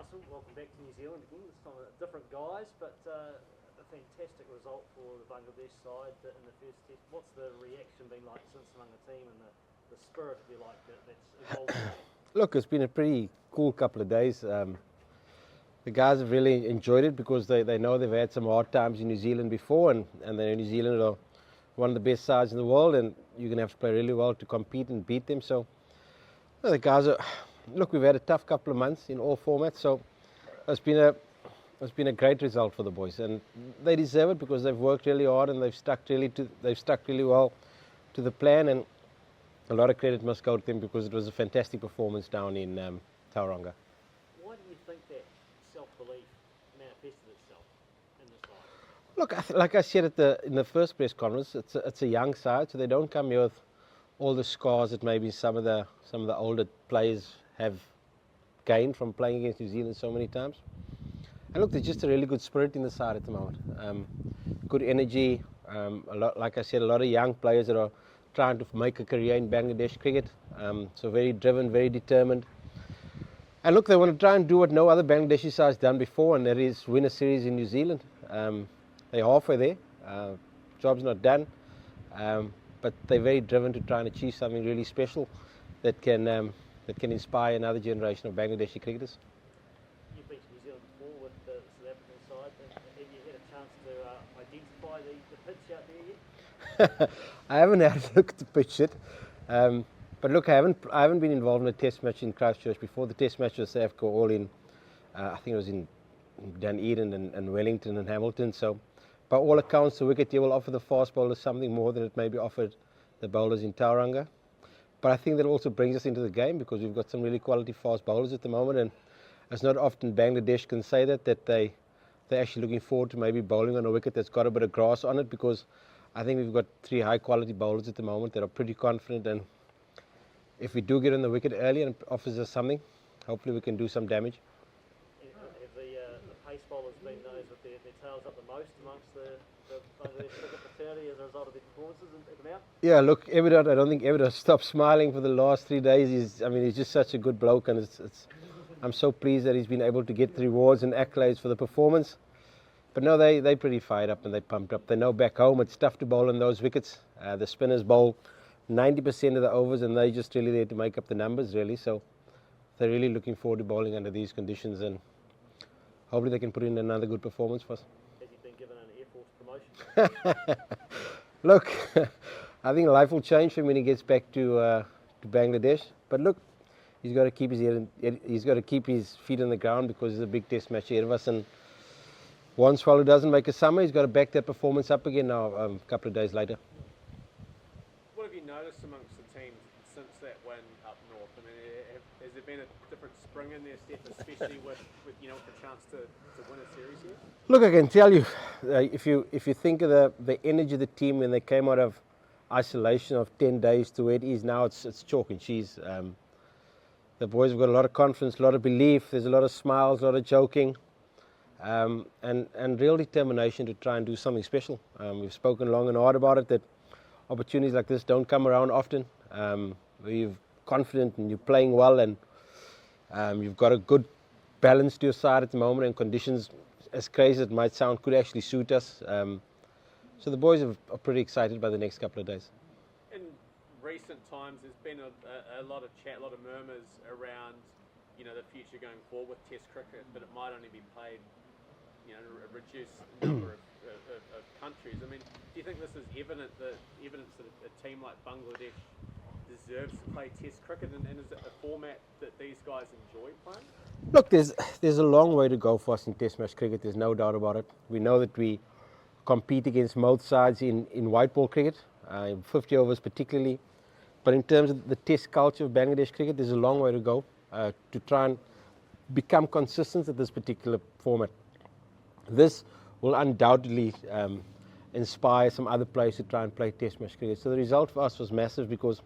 Russell, welcome back to New Zealand again, this time with different guys, but a fantastic result for the Bangladesh side in the first test. What's the reaction been like since among the team and the spirit, if you like, that's involved in that? Look, it's been a pretty cool couple of days. The guys have really enjoyed it because they know they've had some hard times in New Zealand before, and New Zealand are one of the best sides in the world, and you're going to have to play really well to compete and beat them. So the guys are... Look, we've had a tough couple of months in all formats, so it's been a great result for the boys, and they deserve it because they've worked really hard and they've stuck really well to the plan, and a lot of credit must go to them because it was a fantastic performance down in Tauranga. Why do you think that self-belief manifested itself in this side? Look, like I said in the first press conference, it's a young side, so they don't come here with all the scars that maybe some of the older players have gained from playing against New Zealand so many times. And look, there's just a really good spirit in the side at the moment. Good energy, like I said, a lot of young players that are trying to make a career in Bangladesh cricket. So very driven, very determined. And look, they want to try and do what no other Bangladeshi side has done before, and that is win a series in New Zealand. They're halfway there. Job's not done. But they're very driven to try and achieve something really special that can inspire another generation of Bangladeshi cricketers. You've been to New Zealand before with the South African side. Have you had a chance to identify the pitch out there yet? I haven't had a look at the pitch yet. But look, I haven't been involved in a test match in Christchurch before. The test match with South Africa all in, I think it was in Dunedin and Wellington and Hamilton. So by all accounts, the wicket here will offer the fast bowlers something more than it maybe offered the bowlers in Tauranga. But I think that also brings us into the game because we've got some really quality fast bowlers at the moment, and it's not often Bangladesh can say that they're actually looking forward to maybe bowling on a wicket that's got a bit of grass on it, because I think we've got 3 high quality bowlers at the moment that are pretty confident, and if we do get on the wicket early and it offers us something, hopefully we can do some damage. Have the pace bowlers been those with their tails up the most amongst the Bangladesh cricket fraternity as a result of their performances and out? Yeah, look, Evidot, I don't think Evidot stopped smiling for the last 3 days. He's just such a good bloke, and I'm so pleased that he's been able to get the rewards and accolades for the performance. But no, they're pretty fired up and they're pumped up. They know back home it's tough to bowl on those wickets. The spinners bowl 90% of the overs, and they're just really there to make up the numbers, really. So they're really looking forward to bowling under these conditions, and hopefully they can put in another good performance for us. Has he been given an Air Force promotion? Look, I think life will change for him when he gets back to Bangladesh. But look, he's got to keep his feet on the ground because there's a big test match ahead of us, and one swallow doesn't make a summer. He's got to back that performance up again now a couple of days later. What have you noticed amongst the team since that win up north? I mean, has there been a different spring in their step, especially with the chance to win a series here? Look, I can tell you, if you think of the energy of the team when they came out of isolation of 10 days to where it is now, it's chalk and cheese. The boys have got a lot of confidence, a lot of belief. There's a lot of smiles, a lot of joking, and real determination to try and do something special. We've spoken long and hard about it, that opportunities like this don't come around often. Where you're confident and you're playing well, and you've got a good balance to your side at the moment, and conditions, as crazy as it might sound, could actually suit us. So the boys are pretty excited by the next couple of days. In recent times, there's been a lot of chat, a lot of murmurs around, the future going forward with Test cricket, but it might only be played, a reduced number of countries. I mean, do you think this is evidence that a team like Bangladesh deserves to play Test cricket, and is it a format that these guys enjoy playing? Look, there's a long way to go for us in Test match cricket. There's no doubt about it. We know that we compete against most sides in white ball cricket, 50 overs particularly. But in terms of the Test culture of Bangladesh cricket, there's a long way to go to try and become consistent at this particular format. This will undoubtedly inspire some other players to try and play Test match cricket. So the result for us was massive because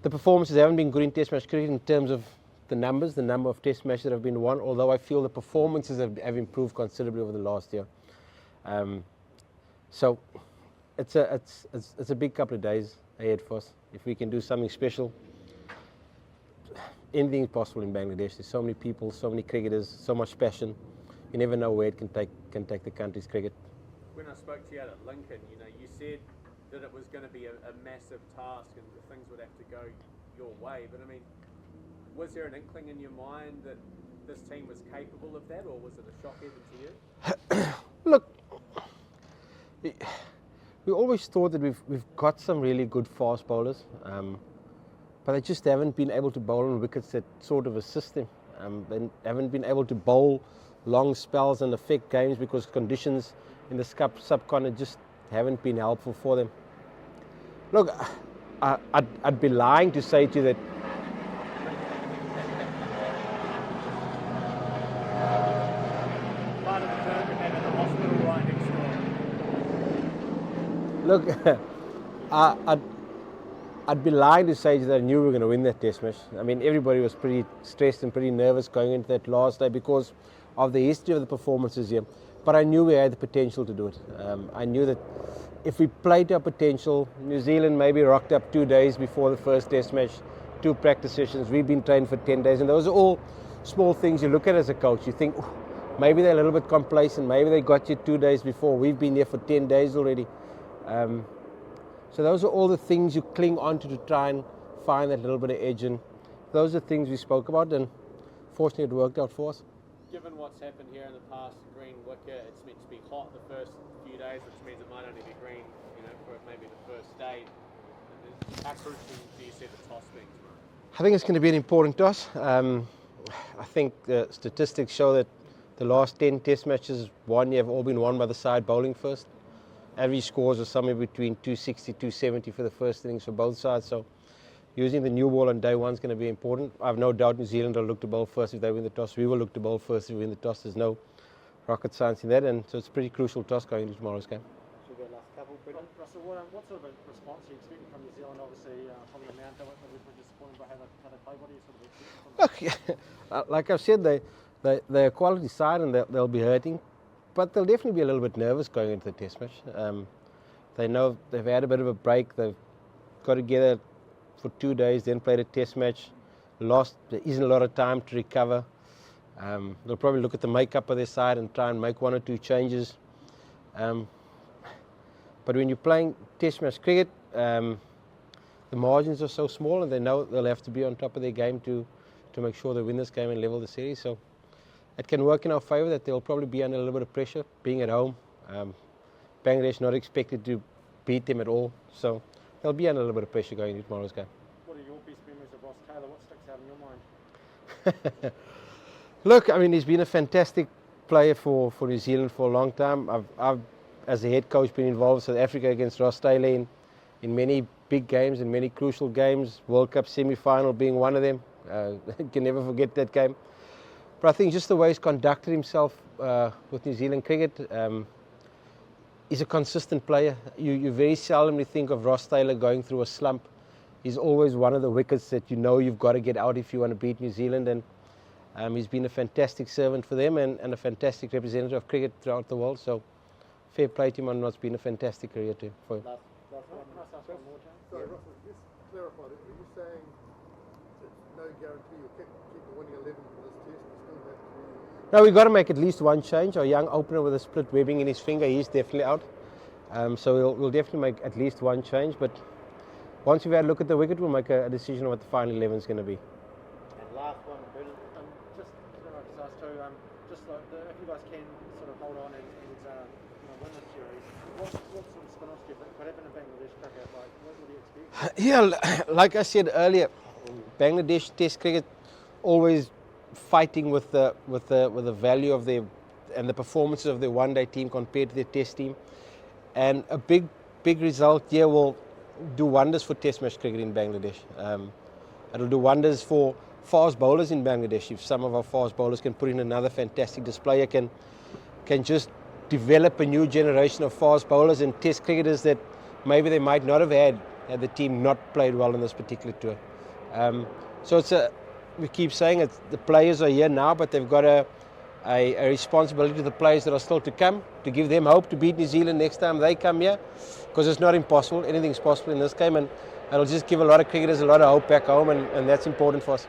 the performances haven't been good in Test match cricket in terms of the number of Test matches that have been won, although I feel the performances have improved considerably over the last year. So it's a big couple of days ahead for us. If we can do something special, anything is possible in Bangladesh. There's so many people, so many cricketers, so much passion. You never know where it can take the country's cricket. When I spoke to you out at Lincoln, you said that it was going to be a massive task and things would have to go your way. But I mean, was there an inkling in your mind that this team was capable of that, or was it a shock even to you? Look, we always thought that we've got some really good fast bowlers, but they just haven't been able to bowl on wickets that sort of assist them. They haven't been able to bowl long spells and affect games because conditions in the subcontinent just haven't been helpful for them. Look, I'd be lying to say to you that Part of the term we have in the hospital right next door. look, I'd be lying to say that I knew we were going to win that test match. I mean, everybody was pretty stressed and pretty nervous going into that last day because of the history of the performances here. But I knew we had the potential to do it. I knew that if we played to our potential, New Zealand maybe rocked up 2 days before the first test match, 2 practice sessions. We've been trained for 10 days, and those are all small things you look at as a coach. You think, maybe they're a little bit complacent, maybe they got you 2 days before. We've been here for 10 days already. So those are all the things you cling onto to try and find that little bit of edge, and those are things we spoke about, and fortunately it worked out for us. Given what's happened here in the past, green wicket, it's meant to be hot the first few days, which means it might only be green, for maybe the first day. How crucial do you see the toss being tomorrow? I think it's going to be an important toss. I think the statistics show that the last 10 test matches have all been won by the side bowling first. Average scores are somewhere between 260, 270 for the first innings for both sides. So using the new ball on day one is going to be important. I have no doubt New Zealand will look to bowl first if they win the toss. We will look to bowl first if we win the toss. There's no rocket science in that, and so it's a pretty crucial toss going into tomorrow's game. Should we go last couple, Brendan? Russell, what sort of a response are you expecting from New Zealand? Obviously, from the amount that we're disappointed by how they play. What are you sort of expecting from Look, like I've said, they're a quality side and they'll be hurting. But they'll definitely be a little bit nervous going into the test match. They know they've had a bit of a break. They've got together for 2 days, then played a test match. There isn't a lot of time to recover. They'll probably look at the makeup of their side and try and make 1 or 2 changes. But when you're playing test match cricket, the margins are so small, and they know they'll have to be on top of their game to make sure they win this game and level the series. So it can work in our favour that they'll probably be under a little bit of pressure, being at home. Bangladesh not expected to beat them at all, so they'll be under a little bit of pressure going into tomorrow's game. What are your best memories of Ross Taylor? What sticks out in your mind? Look, I mean, he's been a fantastic player for New Zealand for a long time. I've as a head coach, been involved in South Africa against Ross Taylor in many big games and many crucial games, World Cup semi-final being one of them. Can never forget that game. But I think just the way he's conducted himself with New Zealand cricket, he's a consistent player. You very seldomly think of Ross Taylor going through a slump. He's always one of the wickets that you've got to get out if you want to beat New Zealand, and he's been a fantastic servant for them and a fantastic representative of cricket throughout the world. So fair play to him on what's been a fantastic career for him. Last one. Sorry, Russell, just clarify, are you saying it's no guarantee you'll keep the winning 11 for this test? You still have to... No, we've got to make at least one change. Our young opener with a split webbing in his finger, he's definitely out. So we'll definitely make at least one change. But once we've had a look at the wicket, we'll make a decision on what the final 11 is going to be. And last one, Brendan, just ask too, if you guys can sort of hold on and win the series, what sort of spin-offs do you think could happen in Bangladesh cricket? Like, what do you expect? Yeah, like I said earlier, Bangladesh Test cricket always fighting with the value of their and the performances of their one-day team compared to their Test team, and a big result here will do wonders for Test match cricket in Bangladesh. It'll do wonders for fast bowlers in Bangladesh. If some of our fast bowlers can put in another fantastic display, can just develop a new generation of fast bowlers and Test cricketers that maybe they might not have had the team not played well in this particular tour. So we keep saying the players are here now, but they've got a responsibility to the players that are still to come, to give them hope to beat New Zealand next time they come here, because it's not impossible. Anything's possible in this game, and it'll just give a lot of cricketers a lot of hope back home, and that's important for us.